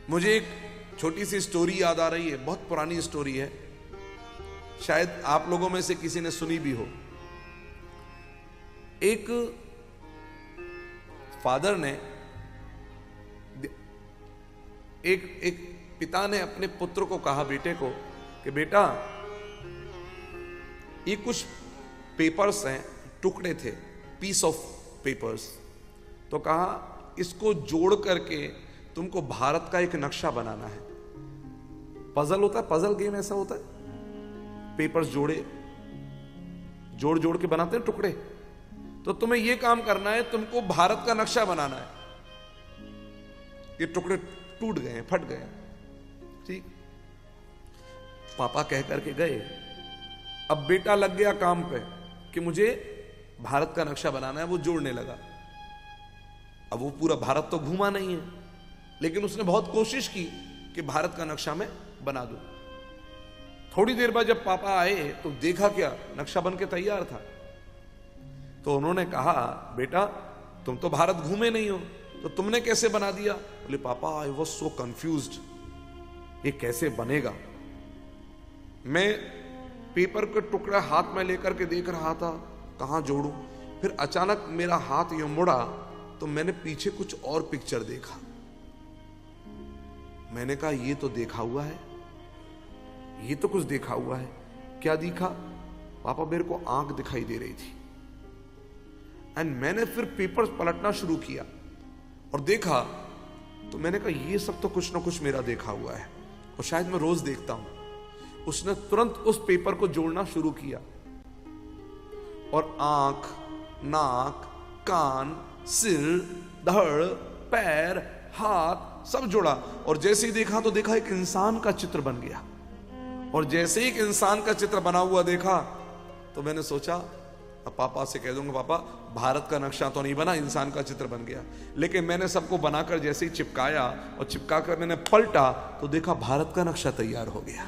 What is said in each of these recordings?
मुझे एक छोटी सी स्टोरी याद आ रही है, बहुत पुरानी स्टोरी है, शायद आप लोगों में से किसी ने सुनी भी हो। एक फादर ने, एक पिता ने अपने पुत्र को कहा, बेटे को, कि बेटा ये कुछ पेपर्स हैं, टुकड़े थे, पीस ऑफ पेपर्स, तो कहा इसको जोड़ करके तुमको भारत का एक नक्शा बनाना है। पजल होता है, पजल गेम ऐसा होता है, पेपर्स जोड़ जोड़ के बनाते हैं टुकड़े। तो तुम्हें यह काम करना है, तुमको भारत का नक्शा बनाना है। ये टुकड़े टूट गए, फट गए, ठीक। पापा कह करके गए। अब बेटा लग गया काम पे कि मुझे भारत का नक्शा बनाना है। वो जोड़ने लगा। अब वो पूरा भारत तो घूमा नहीं है, लेकिन उसने बहुत कोशिश की कि भारत का नक्शा मैं बना दूं। थोड़ी देर बाद जब पापा आए तो देखा क्या, नक्शा बन के तैयार था। तो उन्होंने कहा, बेटा तुम तो भारत घूमे नहीं हो, तो तुमने कैसे बना दिया? बोले, पापा आई वॉज सो कंफ्यूज्ड, ये कैसे बनेगा। मैं पेपर का टुकड़ा हाथ में लेकर के देख रहा था, कहां जोड़ूं। फिर अचानक मेरा हाथ यूं मुड़ा तो मैंने पीछे कुछ और पिक्चर देखा। मैंने कहा, ये तो देखा हुआ है, ये तो कुछ देखा हुआ है। क्या दिखा? पापा मेरे को आंख दिखाई दे रही थी। एंड मैंने फिर पेपर्स पलटना शुरू किया और देखा, तो मैंने कहा ये सब तो कुछ ना कुछ मेरा देखा हुआ है और शायद मैं रोज देखता हूं। उसने तुरंत उस पेपर को जोड़ना शुरू किया और आंख, नाक, कान, सिर, धड़, पैर, हाथ सब जोड़ा और जैसे ही देखा तो देखा एक इंसान का चित्र बन गया। और जैसे ही एक इंसान का चित्र बना हुआ देखा तो मैंने सोचा, अब पापा से कह दूंगा, पापा भारत का नक्शा तो नहीं बना, इंसान का चित्र बन गया। लेकिन मैंने सबको बनाकर जैसे ही चिपकाया और चिपका कर मैंने पलटा तो देखा भारत का नक्शा तैयार हो गया।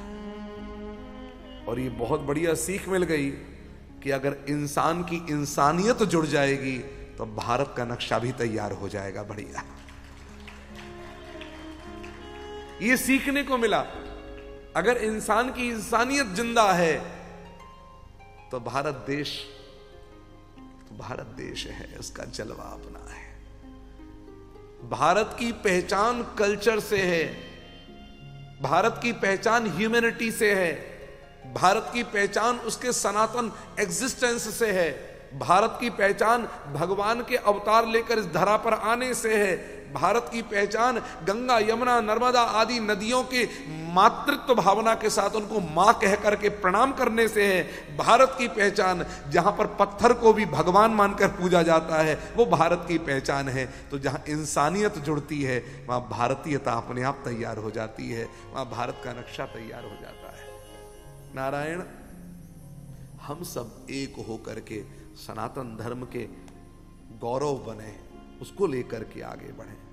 और ये बहुत बढ़िया सीख मिल गई कि अगर इंसान की इंसानियत जुड़ जाएगी तो भारत का नक्शा भी तैयार हो जाएगा। बढ़िया, ये सीखने को मिला। अगर इंसान की इंसानियत जिंदा है तो भारत देश है, उसका जलवा अपना है। भारत की पहचान कल्चर से है, भारत की पहचान ह्यूमैनिटी से है, भारत की पहचान उसके सनातन एग्जिस्टेंस से है, भारत की पहचान भगवान के अवतार लेकर इस धरा पर आने से है, भारत की पहचान गंगा, यमुना, नर्मदा आदि नदियों के मातृत्व भावना के साथ उनको मां कह करके प्रणाम करने से है। भारत की पहचान जहां पर पत्थर को भी भगवान मानकर पूजा जाता है, वो भारत की पहचान है। तो जहां इंसानियत जुड़ती है वहां भारतीयता अपने आप तैयार हो जाती है, वहां भारत का नक्शा तैयार हो जाता है। नारायण, हम सब एक होकर के सनातन धर्म के गौरव बने, उसको लेकर के आगे बढ़े।